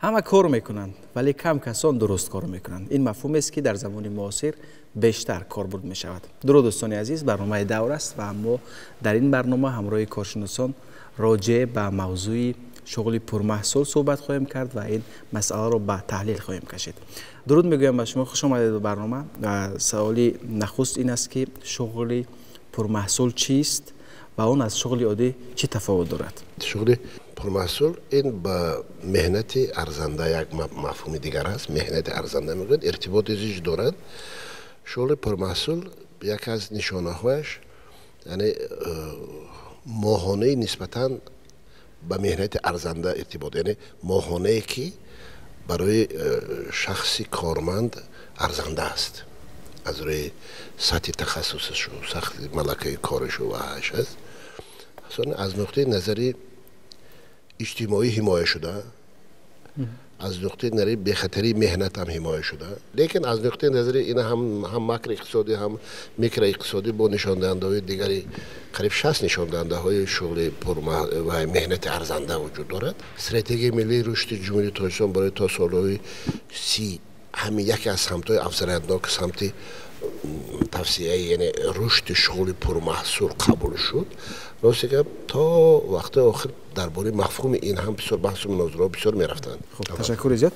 همه کار میکنند ولی کم کسان درست کار میکنند. این مفهوم است که در زمان معاصر بیشتر کاربرد می شود. درود دوستان عزیز، برنامه دور است و ما در این برنامه همراه کارشناسان راجع به موضوع شغل پرمحصول صحبت خواهیم کرد و این مسئله رو به تحلیل خواهیم کشید. درود میگویم به شما، خوش آمدید به برنامه. سوالی نخست این است که شغل پرمحصول چیست و اون از شغل عادی چه تفاوت دارد؟ شغل پرمحصول این با مهنت ارزنده یک مفهوم دیگر است. مهنت ارزنده میگوید ارتباط زیج دارد. شغل پرمحصول یکی از نشانه هایش یعنی ماهانه نسبتاً به مهنت ارزنده ارتباط، یعنی ماهانه که برای شخصی کارمند ارزنده است از روی سطح تخصصش و سطح ملکه کارش و هاش است. از نقطه نظری اجتماعی حمایه شده، از نقطه نظری بخطری مهنت هم حمایه شده، لیکن از نقطه نظری این هم مکر اقتصادی هم میکرو اقتصادی با نشان دهنده های دیگری قریب 60 نشان دهنده های شغل و مهنت ارزنده وجود دارد. استراتژی ملی رشد جمهوری تاجیکستان برای تا سالهای 30 همین یکی از سمت‌های افزایندناک سمت توسعه یعنی رشد شغل پرمحصول قبول شد. راستی که تا وقت آخر درباره مفهوم این هم بسیار بحث و مناظره بسیار می‌رفتند. خب تشکر زیاد.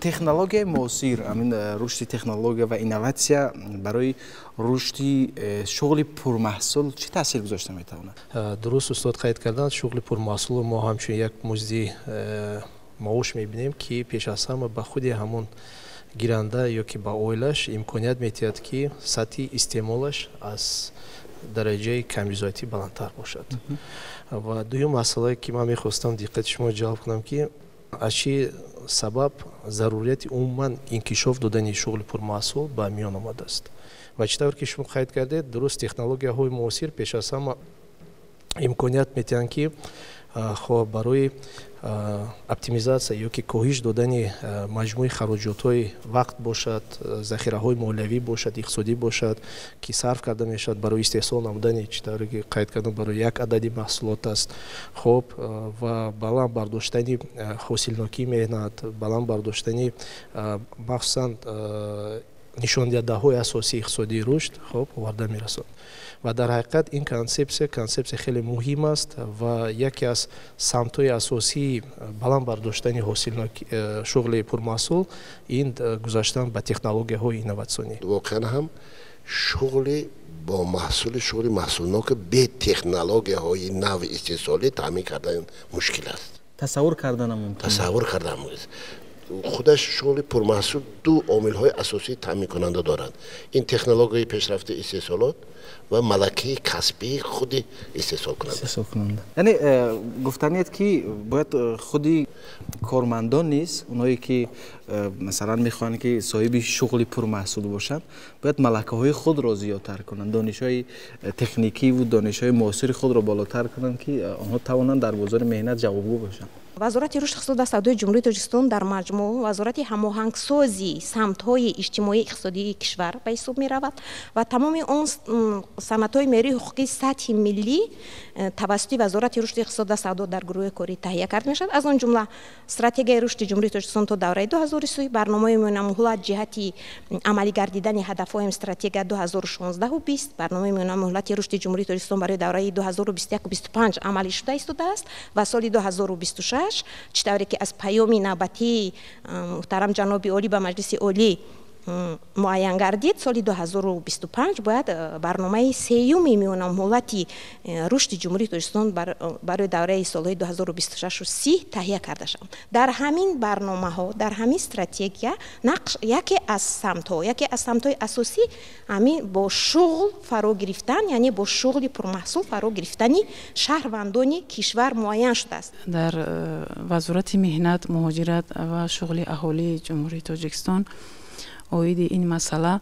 تکنولوژی معاصر، همین رشد تکنولوژی و اینوواسیا برای رشد شغل پرمحصول چه تاثیر گذاشته میتونه؟ درست استاد قید کردند. شغل پرمحصول ما همچون یک مزدی معاش میبینیم که پیش از همه به خود همون گیرنده یا که با اویلش امکانیت میتید که سطح استعمالش از درجه کمیزایتی بلندتر باشد. و دویم مسئله که من میخواستم دقت شما جلب کنم که از چه سبب ضروریت عموما انکشاف دادن شغل پرمحصول به میان آمده است و چطور که شما قید کردید درست تکنولوژی های معاصر پیش از همه امکانیت میتین که خب برای اپتیمیزاسیا یا که کاهش دادن مجموع خراجات های وقت باشد، ذخیره های مالیوی باشد، اقتصادی باشد که صرف کرده میشد برای استحصال نمودن چطوری که قید کردن برای یک عددی محصولات است. خب و بلند برداشتن حاصلناکی مهنت، بلند برداشتن مخصوصا نشان دهنده های اساسی اقتصادی رشد خب وارد میرسد و در حقیقت این کانسپت خیلی مهم است و یکی از سمت‌های اساسی بلند برداشتن حاصلناکی شغل پرمحصول این گذاشتن به تکنولوژی های اینوواسیونی. واقعا هم شغل با محصول شغل محصولناک به تکنولوژی های نو استحصالی تامین کردن مشکل است. تصور کردن ممکن. خودش شغل پرمحصول دو عامل های اساسی تامین کننده دارند. این تکنولوژی پیشرفت استحصالات و ملکه کسبی خود استحصال کننده. یعنی گفتنیت که باید خودی کارمندان نیست، اونایی که مثلا میخوان که صاحب شغل پرمحصول باشند باید ملکه های خود را زیادتر کنند، دانش های تکنیکی و دانش های معاصر خود را بالاتر کنند که آنها توانند در بازار مهنت جوابگو باشند. وزارت رشد اقتصادی سودای جمهوری تاجیکستان در مجموع وزارت هماهنگسازی سمت‌های اجتماعی اقتصادی کشور به حساب می‌رود و تمام آن سمت‌های ملی حقوقی سطح ملی توسط وزارت رشد اقتصادی سودا در گروه کاری تهیه کرده می‌شود. از آن جمله استراتژی رشد جمهوری تاجیکستان تا دوره 2030، برنامه میانه مهلت جهتی عملی گردیدن هدف‌های استراتژی 2016 و 20، برنامه میانه مهلت رشد جمهوری تاجیکستان برای دوره 2021 و 25 عملی شده است و سال 2026 چطوری که از پیام نوبتی محترم جناب عالی به مجلس عالی معین گردید، سال 2025 باید برنامه سیوم میانه مهلت رشد جمهوری تاجیکستان برای دوره سالهای 2026 و 30 تهیه کرده شد. در همین برنامه ها، در همین استراتژی نقش یکی از سمت‌های اساسی همین با شغل فرا گرفتن، یعنی با شغل پرمحصول فرا گرفتن شهروندان کشور معین شده است. در وزارت مهنت، مهاجرت و شغل اهالی جمهوری تاجیکستان اوید این مسئله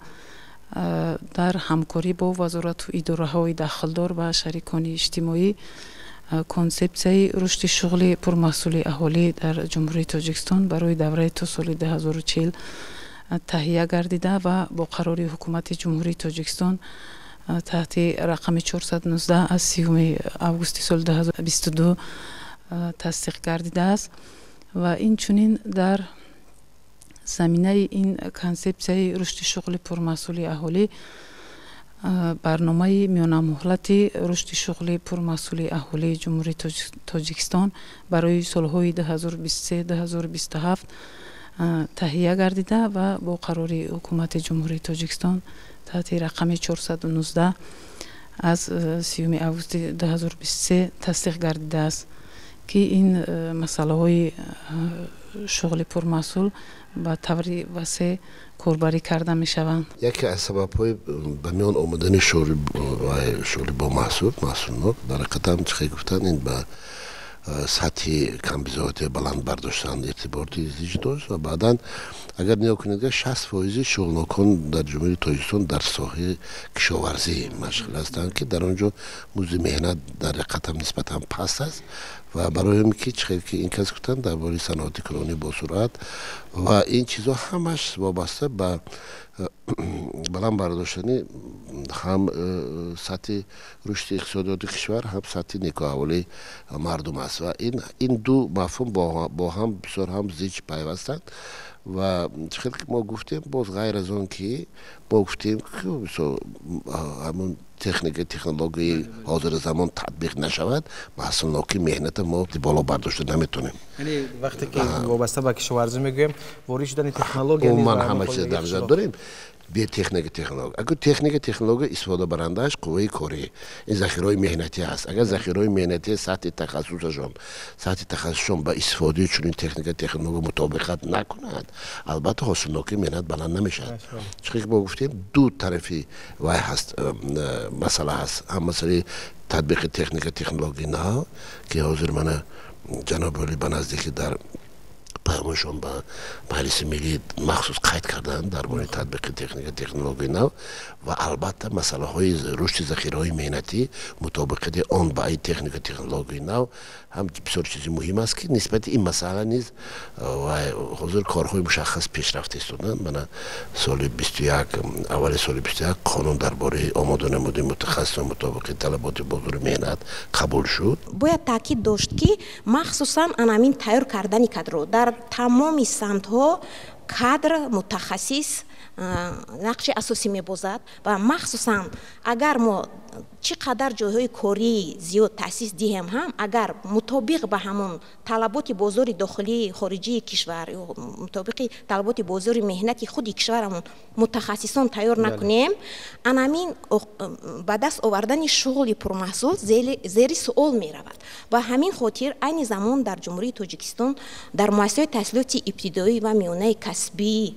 در همکاری با وزارت و اداره‌های داخلدار و شریکان اجتماعی کنسپسیای رشد شغل پرمحصول اهالی در جمهوری تاجیکستان برای دوره تا سال 2040 تهیه گردیده و با قرار حکومت جمهوری تاجیکستان تحت رقم 419 از 30 آگوست سال 2022 تصدیق گردیده است. ва инчунин дар заминаи ин консепсияи рушди шуғли пурмасъули аҳолӣ барномаи миёнамуҳлати рушди шуғли пурмасъули аҳолии ҷумҳурии тоҷикистон барои солҳои 2023-2027 таҳия гардида ва бо қарори ҳукумати ҷумҳурии тоҷикистон таҳти рақами 419 аз 30 августи 2023 тасдиқ гардидааст ки ин масъалаҳои шуғли пурмасъул ба таври васеъ корбарӣ карда мешаванд. яке аз сабабҳои ба миён омадани шуғли бо маҳсулнок дар ҳақиқат чихе гуфтан ин ба сатҳи камбизоати баланд бардоштан иртиботи зич дошт ва баъдан агар нигоҳ кунед 60% шуғлнокон дар ҷумҳурии тоҷикистон дар соҳаи кишоварзӣ машғул ҳастанд ки дар он ҷо музди меҳнат дар ҳақиқат нисбатан паст аст ва барои ки чихел ки ин кас гуфтанд дар бораи саноати кӯлонӣ босуръат ва ин чизҳо ҳамаш вобаста ба баланд бардоштани ҳам сатҳи рушди иқтисодиёти кишвар ҳам сатҳи никоҳаволии мардум аст ва ин ду мафҳум бо ҳам бисёр ҳам зич пайвастанд ва чихел ки мо гуфтем боз ғайр аз он ки мо гуфтем ҳамон технологияи ҳозири замон татбиқ нашавад маҳсулноки меҳната мо боло бардошта наметонем. яъне вақте ки вобаста ба кишоварзӣ мегӯем ворид шудани технология умуман ҳама чиз дар назар дорем бе технология агар технология истифода барандааш қувваи корӣ ин захираҳои меҳнатӣ аст агар захираҳои меҳнатӣ сатҳи тахассусашон ба истифодаи чунин технология мутобиқат накунад албатта ҳосилнокии меҳнат баланд намешавад. чунки мо гуфтем ду тарафи вай ҳаст масъала ҳаст ҳам масъалаи татбиқи технология нав ки ҳозир мана ҷаноби олӣ ба наздикӣ дар пайғомашон ба маҷлиси миллӣ махсус қайд карданд дар бораи татбиқи технологияи нав ва албатта масъалаҳои рушди захираҳои меҳнатӣ мутобиқати он ба ин технологияи нав ҳам бисёр чизи муҳим аст ки нисбати ин масъала низ ҳозир корҳои мушаххас пешрафта истоданд. мана соли 21 аввали соли 21 қонун дар бораи омода намудани мутахассисон мутобиқи талаботи бозори меҳнат қабул шуд. бояд таъкид дошт ки махсусан анамин тайёр кардани кадрро дар тамоми самтҳо кадр мутахассис нақши асосӣ мебозад ва махсусан агар мо чӣ қадар ҷойҳои кории зиёд таъсис диҳем ҳам агар мутобиқ ба ҳамон талаботи бозори дохилии хориҷии кишвар ё мутобиқи талаботи бозори меҳнати худи кишварамон мутахассисон тайёр накунем анамин ба даст овардани шуғли пурмаҳсул зери суол меравад. ба ҳамин хотир айни замон дар ҷумҳурии тоҷикистон дар муассисаҳои таҳсилоти ибтидоӣ ва миёнаи касбӣ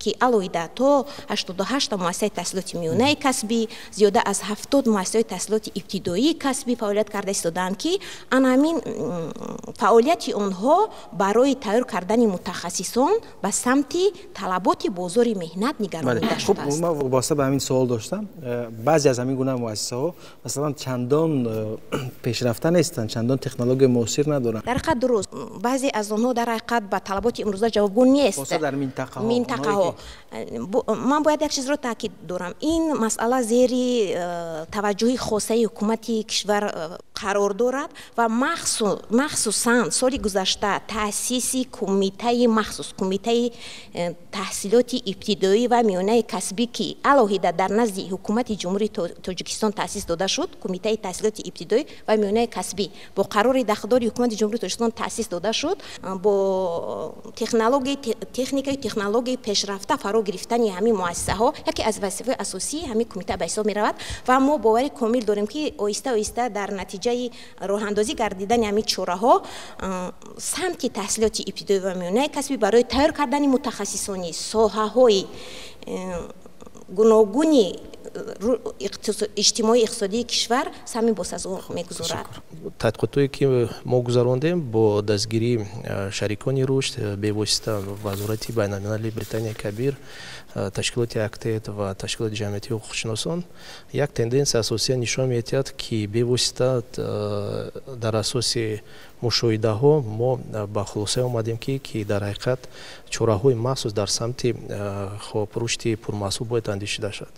ки алоҳида то 88 муассисаи таҳсилоти миёнаи касбӣ зиёда аз 70 муассисаҳои таҳсилоти ибтидоии касбӣ фаъолият карда истоданд ки анамин фаъолияти онҳо барои тайёр кардани мутахассисон ба самти талаботи бозори меҳнат нигаронида шудааст. ман вобаста ба ҳамин суол доштам. баъзе аз ҳамин гуна муассисаҳо масалан чандон пешрафта нестанд, чандон технология муосир надоранд. дар ҳақиқат дуруст баъзе аз онҳо дар ҳақиқат ба талаботи имрӯза ҷавобгӯ нест. дар минтақаҳо ман бояд як чизро таъкид дорам. ин масъала зери таваҷҷуҳи хосаи ҳукумати кишвар қарор дорад ва махсусан соли гузашта таъсиси кумитаи махсус кумитаи таҳсилоти ибтидоӣ ва миёнаи касбӣ ки алоҳида дар назди ҳукумати ҷумҳурии тоҷикистон таъсис дода шуд. кумитаи таҳсилоти ибтидоӣ ва миёнаи касбӣ бо қарори дахдори ҳукумати ҷумҳурии тоҷикистон таъсис дода шуд. бо техникаи пешрафта фаро гирифтани ҳамин муассисаҳо яке аз вазифаҳои асосии ҳамин кумита ба ҳисоб меравад ва мо бовари комил дорем ки оҳиста оҳиста дар натиҷаи роҳандозӣ гардидани ҳамин чораҳо самти таҳсилоти ибтидоӣ ва миёнаи касбӣ барои тайёр кардани мутахассисони соҳаҳои гуногуни иҷтимоии иқтисодии кишвар сами босазо мегузорад. тадқиқотое ки мо гузарондем бо дастгирии шарикони рушд бевосита вазорати байналмилали британияи кабир ташкилоти актед ва ташкилоти ҷамъиятии ҳуқуқшиносон як тенденсия асосия нишон медиҳад ки бевосита дар асоси мушоҳидаҳо мо ба хулоса омадем ки дар ҳақиқат чораҳои махсус дар самти рушди пурмаҳсул бояд андешида шуд.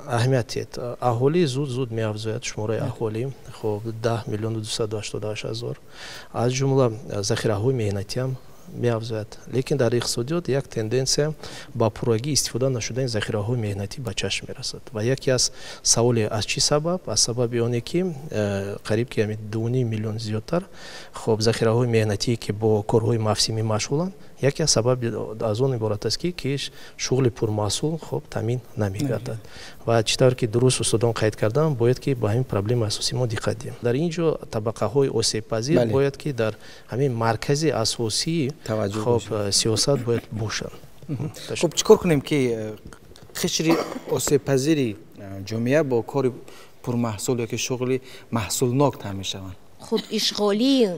اهمیت اهالی زود میافزاید شماره اهالی خب 10 میلیون و 288 هزار از جمله ذخیره های مهنتی هم میافزاید لیکن در اقتصادیات یک تندنسیا با پورگی استفاده نشدن ذخیره های مهنتی به چشم میرسد و یکی از سوال از چی سبب از سبب آنه که قریب که 2.5 میلیون زیادتر خب ذخیره های مهنتی که با کارهای موسمی مشغولند یکی از سبب از آن عبارت است که شغل پرمحصول خب تامین نمیگردد و چطور که درست استادان قید کردن باید که با همین پرابلم اساسی ما دقت دیم در اینجا طبقه های آسیب پذیر باید که در همین مرکز اساسی خب سیاست باید باشند. خب چیکار کنیم که قشر آسیب پذیری جامعه با کار پرمحصول یا که شغل محصولناک تامین شوند؟ خود اشغالی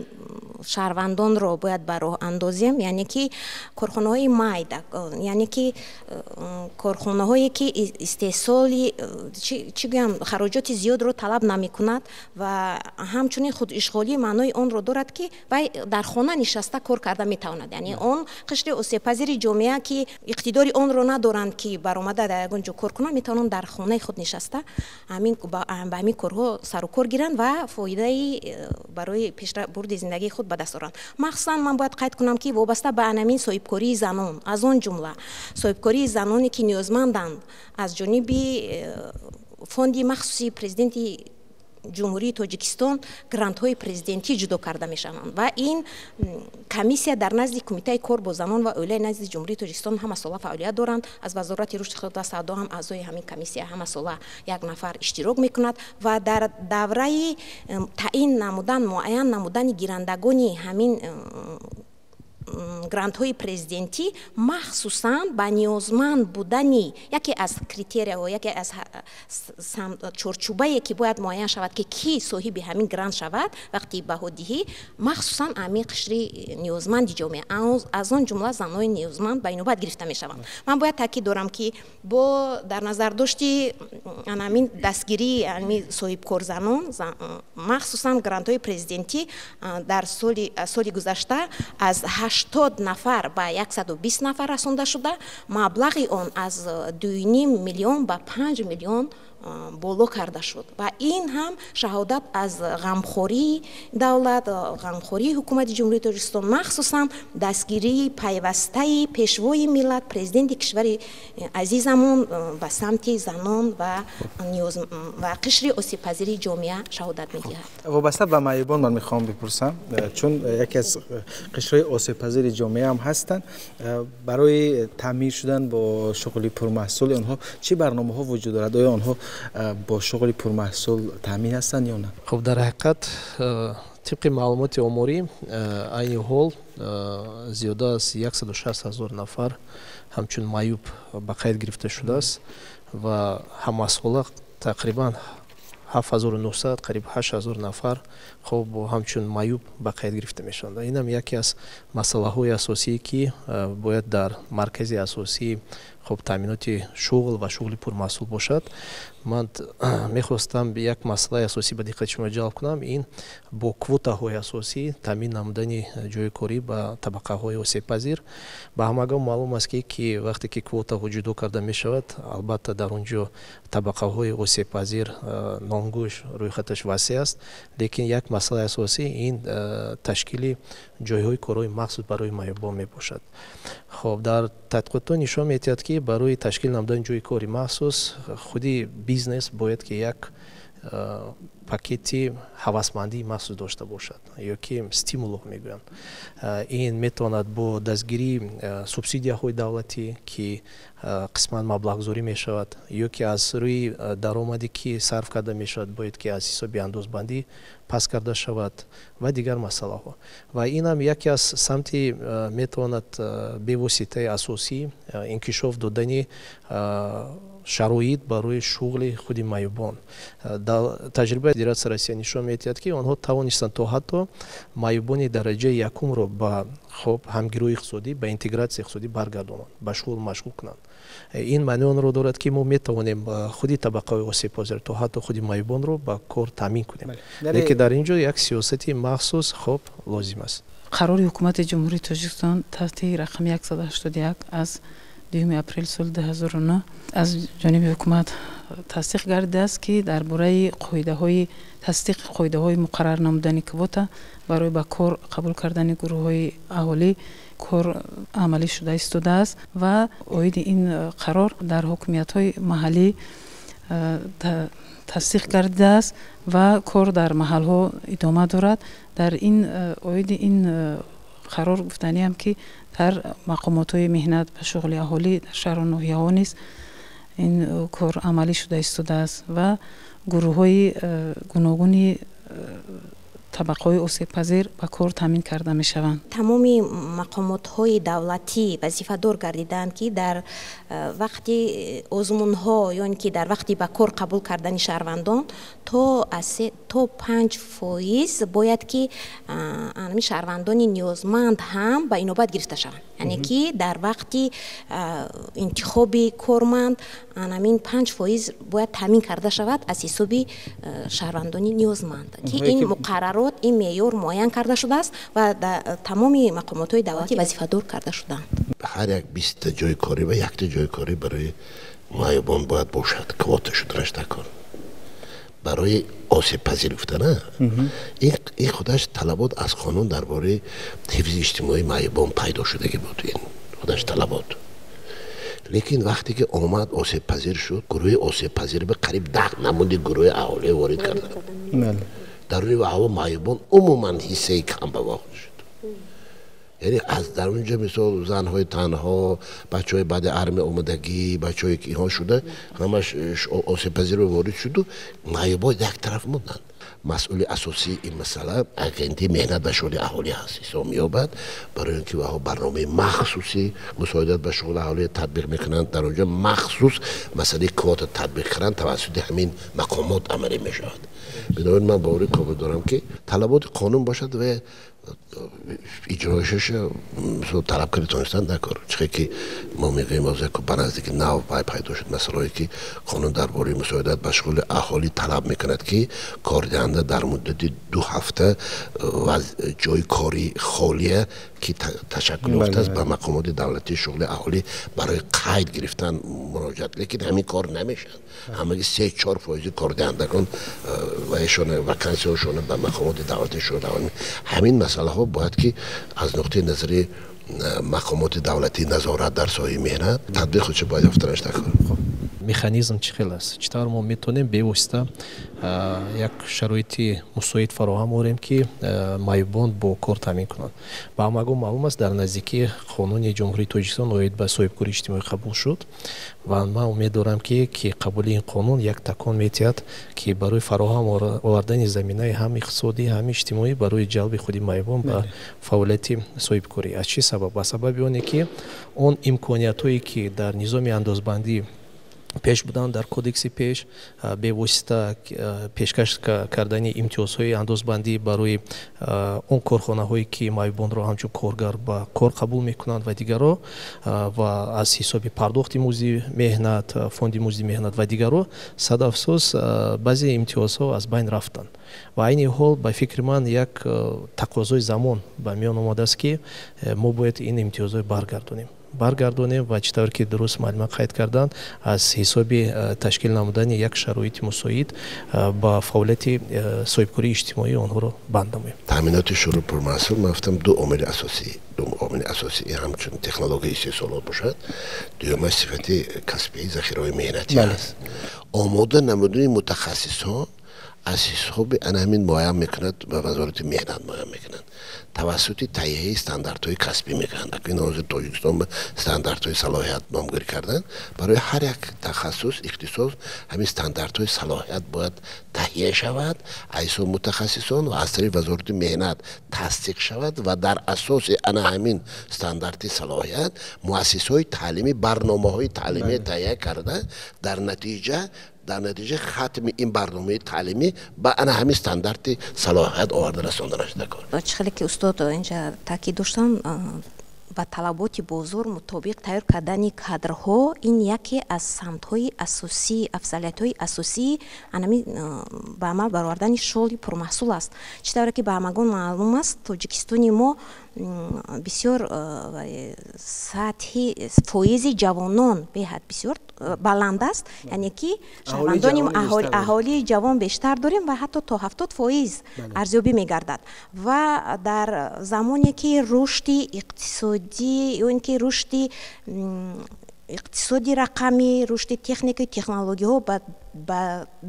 شهروندان را باید به راه اندازیم، یعنی که کارخانه های مایده، یعنی که کارخانه هایی که استحصالی چی گویم خراجات زیاد رو طلب نمی کند و همچنین خود اشغالی معنای آن رو دارد که در خانه نشسته کار کرده می تواند، یعنی آن قشر آسیب پذیر جامعه که اقتداری آن رو ندارند که برآمده در اونجا کار کنند می توانند در خانه خود نشسته به همین کارها سر و کار گیرند و فایده برای پیشبرد زندگی خود به دست آورند. مخصوصا من باید قید کنم که وابسته به همین صاحبکاری زنان از آن جمله صاحبکاری زنانی که نیازمندند از جانب فوند مخصوصی پرزیدنت جمهوری تاجیکستان گرانت های پرزیدنتی جدا کرده می شوند و این کمیسیا در نزد کمیته کار با زنان و اولای نزد جمهوری تاجیکستان هم مسئله فعالیت دارند. از وزارت رشد اقتصاد و سودا هم اعضای همین کمیسیا هم مسئله یک نفر اشتراک می کند و در دوره تعیین نمودن معین نمودن گیرندگانی همین گرانت های پرزیدنتی مخصوصاً با نیازمند بودنی یکی از کریتریا و یکی از چارچوبایی که باید معین شود که کی صاحب همین گرانت شود وقتی بهادهی مخصوصاً عمیق قشری نیازمند جامعه از آن جمله زنای نیازمند به نوبت گرفته می شوند. من باید تاکید دارم که با در نظر داشتی همین دستگیری همین صاحب کار زنان مخصوصاً گرانت های پرزیدنتی در سال گذشته از 80 نفر به 120 نفر رسانده شده، مبلغ آن از 2.5 میلیون به 5 میلیون بالا کرده شد و این هم شهادت از غمخوری دولت، غمخوری حکومت جمهوری تاجیکستان، مخصوصا دستگیری پیوسته پیشوای ملت پرزیدنت کشور عزیزمون به سمت زنان و قشر آسیب پذیر جامعه شهادت می‌دهد. وابسته به معیوبان من میخوام بپرسم چون یکی از قشرهای آسیب پذیر جامعه هم هستند، برای تعمیر شدن با شغل پرمحصول آنها چه برنامه‌ها وجود دارد؟ آیا آنها با شغل پرمحصول تامین هستند یا نه؟ خب در حقیقت طبق معلومات آماری این حال زیاده از 160,000 نفر همچون معیوب به قید گرفته شده است و هم مسئوله تقریبا 7,900 قریب 8,000 نفر خب همچون معیوب به قید گرفته میشند. این هم یکی از مسئله های اساسی که باید در مرکز اساسی خب تامینات شغل و شغل پرمحصول باشد. من میخواستم به یک مسئله اساسی به دقت شما جلب کنم، این با کوتا های اساسی تامین نمودن جای کاری به طبقه های آسیب پذیر. به همگان معلوم است که وقتی که کوتا جدا کرده می شود البته در اونجا طبقه های آسیب پذیر نامگوش روی خطش وسیع است، لیکن یک مسئله اساسی این تشکیل جای های کاری مخصوص برای معیوبان می باشد. خب در تحقیقات نشان می‌دهد که برای تشکیل نمودن جای کاری مخصوص خودی بیزنس باید که یک پاکتی هوسمندی مخصوص داشته باشد یا که استیمول میگویند. این میتواند با دستگیری سوبسیدیا های دولتی که قسمت مبلغ گذاری می شود یا که از روی درآمدی که صرف کرده می شود باید که از حساب اندازبندی پس کرده شود و دیگر مسئله ها. و این هم یکی از سمتی میتواند به واسطه اساسی انکشاف دادن شرایط برای شغل خود معیوبان. تجربه دیرات سررسی نشان می‌دهد که آنها توانستند تا حتی معیوبان درجه یکم را به خب همگیری اقتصادی به اینتگراسیون اقتصادی برگردانند، به شغل مشغول کنند. این معنی آن را دارد که ما میتوانیم خودی طبقه آسیب پذیر تا حتی خودی معیوبان را به کار تامین کنیم. لیکن در اینجا یک سیاستی مخصوص خب لازم است. قرار حکومت جمهوری تاجیکستان تحت رقم 181 از 2 اپریل سال 2009 از جانب حکومت тасдиқ гардидааст ки дар бораи қоидаҳои тасдиқ қоидаҳои муқаррар намудани квота барои ба кор қабул кардани гурӯҳҳои аҳолӣ кор амалӣ шуда истодааст ва оиди ин қарор дар ҳокимиятҳои маҳаллӣ тасдиқ гардидааст ва кор дар маҳалҳо идома дорад. дар ин оиди ин қарор гуфтаниам ки дар мақомотҳои меҳнат ва шуғли аҳолӣ дар шаҳру ноҳияҳо низ ин кор амалӣ шуда истодааст ва гурӯҳҳои гуногуни табақаҳои осебпазир ба кор таъмин карда мешаванд. тамоми мақомотҳои давлатӣ вазифадор гардиданд ки дар вақти озмунҳо ёне ки дар вақти ба кор қабул кардани шаҳрвандон то 5% бояд ки анами шаҳрвандони ниёзманд ҳам ба инобат гирифта шаванд. яъне ки дар вақти интихоби корманд анамин 5% бояд таъмин карда шавад аз ҳисоби шаҳрвандони ниёзманд ки ин муқаррарот ин меъёр муайян карда шудааст ва тамоми мақомотҳои давлатӣ вазифадор карда шудаанд. ҳар як 20 ҷойи корӣ ва якта ҷойи корӣ барои муайёбон бояд бошад. квота шудараш такор барои осебпазир гуфтана ин худаш талабот аз қонун дар бораи ҳифзи иҷтимоии муайёбон пайдо шудаги буд. ин худаш талабот. лекин вақте ки омад осебпазир шуд, гурӯҳи осебпазир ба қариб 10 намуди гурӯҳи аҳолӣ ворид карда. дар рӯи ҳаво муайёбон умуман ҳиссаи кам ба вохӯр шуд. яъне аз дар онҷа мисол занҳои танҳо, бачаҳои баъди арми омадагӣ, бачаҳое ки инҳо шуда ҳамаш осебпазир ворид шуду муайёбон як тараф монданд. масъули асосии ин масъала агентии меҳнат ва шуғли аҳолӣ ҳаст ҳисоб меёбад, барои ин ки ваҳо барномаи махсуси мусоидат ба шуғли аҳолӣ татбиқ мекунанд. дар онҷа махсус масъалаи квота татбиқ кардан тавассути ҳамин мақомот амалӣ мешавад. бинобар ман боварӣ кобил дорам ки талаботи қонун бошад ва иҷроишаш талаб карда тонистан накор. чихе ки мо мегӯем аз як ба наздики нав пайдо шуд масъалае ки қонун дар бораи мусоидат ба шуғли аҳолӣ талаб мекунад ки кордиҳанда дар муддати 2 ҳафта ҷои кори холия ки ташаккул ёфтааст ба мақомоти давлатии шуғли аҳолӣ барои қайд гирифтан муроҷиат. лекин ҳамин кор намешавад. ҳамаги 3-4% кордиҳандагон вакансияҳошон ба мақомоти давлатии шуғли аҳолӣ ҳамин масъалаҳо бояд ки аз нуқтаи назари мақомоти давлатӣ назорат дар соҳаи меҳнат татбиқ худша бояд ёфтанаш такор. механизм чӣ хел аст? чӣ тавр мо метавонем бевосита як шароити мусоид фароҳам орем ки муайёбон бо кор таъмин кунанд. ба ҳамагон маълум аст дар наздикӣ қонуни ҷумҳурии тоҷикистон оид ба соҳибкории иҷтимоӣ қабул шуд ва ман умед дорам ки қабули ин қонун як такон метиҳад ки барои фароҳам овардани заминаи ҳам иқтисодӣ ҳам иҷтимоӣ барои ҷалби худи муайёбон ба фаъолияти соҳибкорӣ. аз чӣ сабаб? ба сабаби оне ки он имкониятҳое ки дар низоми андозбандӣ пеш буданд, дар кодекси пеш бевосита пешкаш кардани имтиёзҳои андозбандӣ барои он корхонаҳое ки муайёбонро ҳамчун коргар ба кор қабул мекунанд ва дигаро ва аз ҳисоби пардохти музди меҳнат, фонди музди меҳнат ва дигаро садафсӯс баъзе имтиёзҳо аз байн рафтанд. ва айни ҳол ба фикри ман як тақозои замон ба миён омадааст ки мо бояд ин имтиёзҳо баргардонем ва чӣ тавр ки дуруст маълума қайд карданд аз ҳисоби ташкил намудани як шароити мусоид ба фаъолияти соҳибкории иҷтимоӣ онҳоро банд намоем. таъминоти шӯру пурмасъул ман гуфтам ду омили асосӣ ҳамчун технологияи истеҳсолот бошад, дуюмаш сифати касбии захираҳои меҳнатӣ аст. омода намудани мутахассисҳо аз ҳисоби ҳамин муайян мекунад ба вазорати меҳнат муайян мекунад тавассути таҳияи стандартҳои касбӣ мекунанд. ин ҳозир тоҷикистон ба стандартҳои салоҳият номгирӣ кардан. барои ҳар як тахассус ихтисос ҳамин стандартҳои салоҳият бояд таҳия шавад аз ҳисоби мутахассисон ва аз тариқи вазорати меҳнат тасдиқ шавад ва дар асоси ана ҳамин стандарти салоҳият муассисаҳои таълимӣ барномаҳои таълимӣ таҳия карда дар натиҷа хатми ин барномаи таълимӣ ба ана ҳамин стандарти салоҳият оварда расонда нашуда кор. чӣ хеле ки устод инҷа таъкид доштам ба талаботи бозор мутобиқ тайёр кардани кадрҳо ин яке аз самтҳои асосӣ афзалиятҳои асосии анами ба амал баровардани шуғли пурмаҳсул аст. чӣ тавре ки ба ҳамагон маълум аст тоҷикистони мо بسیار سطحی فایز جوانان بهت بسیار بلند است، یعنی که شهروندان اهالی جوان بیشتر داریم و حتی تا 70% ارزیابی میگردد. و در زمانی که رشد اقتصادی یا اینکه رشد اقتصادی رقمی، رشد تکنیک تکنولوژی ها به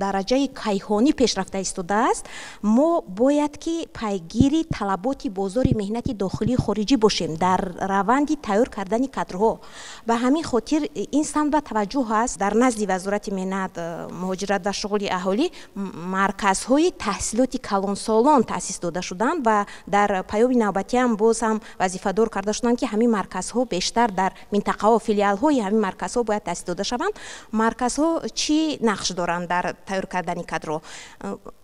درجه کیهانی پیشرفته ایستاده است، ما باید که پیگیری طلبات بازار مهنت داخلی خارجی باشیم در روند تیار کردن کادرها. به همین خاطر این سمت به توجه است. در نزد وزارت مهنت، مهاجرت و شغل اهالی مرکزهای تحصیلات کلانسالان تأسیس داده شدند و در پیام نوبتی هم باز هم وظیفه دار کرده شدند که همین مرکزها بیشتر در منطقه و فیلیال های همین مرکزها باید تأسیس داده شوند. مرکزها چی نقش دارند در تیار کردن کادرها؟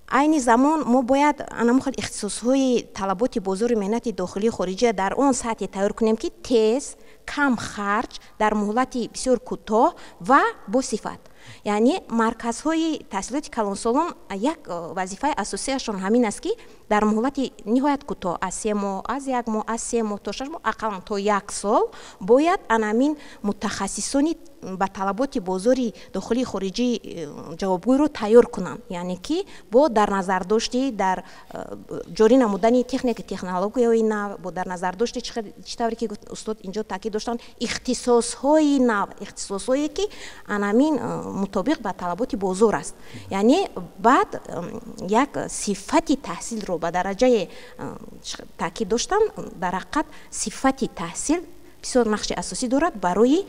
عین زمان ما باید انمخل اختصاص‌های طلبات بازار مهنت داخلی خارجی در اون سطح تیار کنیم که تیز، کم خرج، در مهلت بسیار کوتاه و با صفت. یعنی مرکزهای تحصیلات کلانسالان یک وظیفه اساسیشان همین است که در مهلت نهایت کوتاه از 3 ماه، از 1 ماه، از 3 ماه تا 6 ماه، اقلا تا 1 سال باید همین متخصصانی با طلبات بازار داخلی خارجی جوابگوی رو تیار کنند. یعنی که با در نظر داشتی در جاری نمودن تکنیک تکنولوژی نو، با در نظر داشتی چطوری که استاد اینجا تاکید داشتن اختصاص‌های نو، اختصاص‌هایی که همین مطابق با طلبات بازار است. یعنی بعد یک صفت تحصیل رو به درجه تاکید داشتن. در حقیقت صفت تحصیل بسیار نقش اساسی دارد برای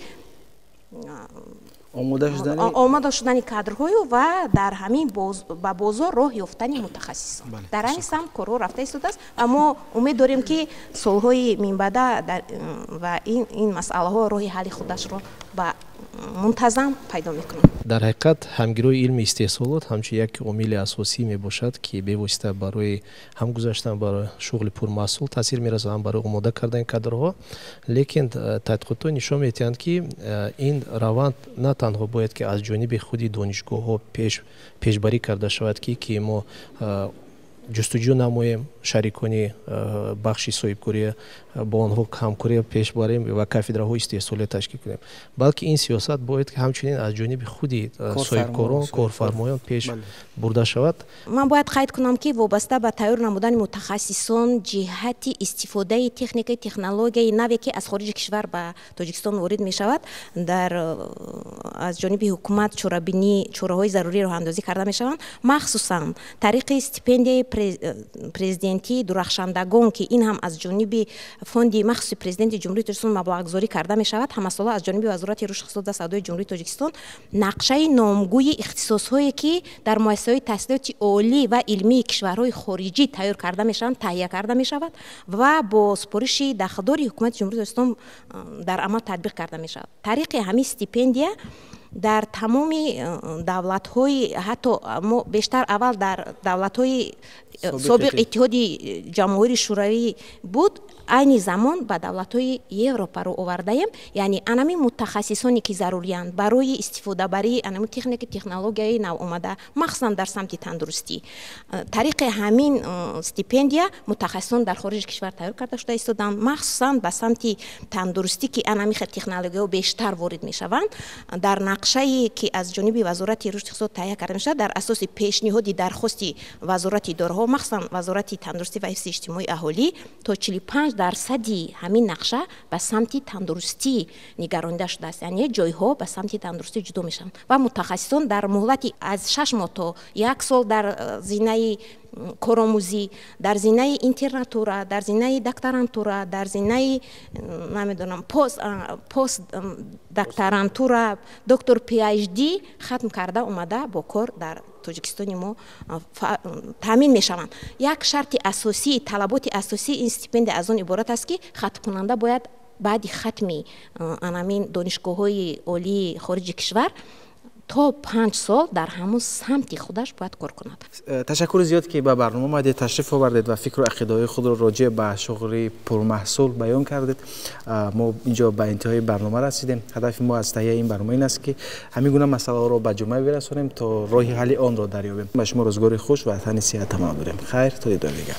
آماده شدن کادرهای و در همین با بازار راه یافتن متخصصان. در این سمت کارها رفته ایستاده است و ما امید داریم که سالهای من بعد و این مسئله ها راه حل خودش رو با منتظم پیدا میکنه. در حقیقت همگیری علم استحصالات همچون یک عامل اساسی می باشد که به واسطه برای هم گذاشتن برای شغل پرمسئول تاثیر میرسه، هم برای آماده کردن کادرها. لیکن تحقیقات نشان میدهند که این روند نه تنها باید که از جانب خود دانشگاه ها پیشبری کرده شود که ما جستجو نماییم، شریکانی بخشی صاحبکاری با آنها همکاری پیش بریم و کافدراهای استحصالی تشکیل کنیم، بلکه این سیاست باید که همچنین از جانب خودی صاحبکاران، کارفرمایان پیش برده شود. من باید قید کنم که وابسته به تیار نمودن متخصصان جهت استفاده تکنیک تکنولوژی نوی که از خارج کشور به تاجیکستان وارد می شود در از جانب حکومت چوره‌های ضروری راه اندازی کرده می شوند، مخصوصا طریق استیپندی پرزیدنتی درخشندگان که این هم از جانب فوند مخصوص پرزیدنت جمهوری تاجیکستان مبلغ گذاری کرده می شود، هم ساله از جانب وزارت رشد اقتصاد و سودای جمهوری تاجیکستان نقشه نامگوی اختصاص‌هایی که در مؤسسه‌های تحصیلاتی عالی و علمی کشورهای خارجی تیار کرده می شوند تهیه کرده می شود و با سپارش داخلدار حکومت جمهوری تاجیکستان در عمل تطبیق کرده می شود. طریق همین استیپندیه در تمام دولت‌های، حتی بیشتر اول در دولت‌های سابق اتحادی جماهیر شوروی بود، عین زمان به دولت‌های اروپا رو آوردیم. یعنی انمی متخصصانی که ضروریاند برای استفاده برای انمی تکنیک تکنولوژی نو اومده، مخصوصا در سمت تندرستی، طریق همین استیپندیا متخصصان در خارج کشور تیار کرده شده ایستادند، مخصوصا به سمت تندرستی که انمی تکنولوژی بیشتر وارد میشوند. در نقشه‌ای که از جانب وزارت رشد اقتصاد تهیه کرده میشه در اساس پیشنهادی درخواستی وزارت اداره‌ها، مخصوصا وزارت تندرستی و حفظ اجتماعی اهالی، تا 45% همین نقشه به سمت تندرستی نگرانده شده است. یعنی جایها به سمت تندرستی جدا میشن و متخصصان در مهلت از 6 ماه تا 1 سال در زمینه کارآموزی، در زمینه اینترناتورا، در زمینه دکترانتورا، در زمینه نمیدونم پست دکترانتورا، دکتر پی اچ دی ختم کرده اومده با کار در تاجیکستان ما تامین میشوند. یک شرط اساسی، طلبات اساسی این استیپند از اون عبارت است که ختم کننده باید بعد ختمی همین دانشگاه‌های عالی خارج کشور تا 5 سال در همون سمت خودش باید کار کند. تشکر زیاد که به برنامه اومدید، تشریف آوردید و فکر و عقیده خود را راجع به شغل پرمحصول بیان کردید. ما اینجا به انتهای برنامه رسیدیم. هدف ما از تهیه این برنامه این است که همین گونه مسائل را به جامعه برسانیم تا راه حل آن را دریابیم. به شما روزگار خوش و تن صحت تمام داریم. خیر تا دیدار دیگر.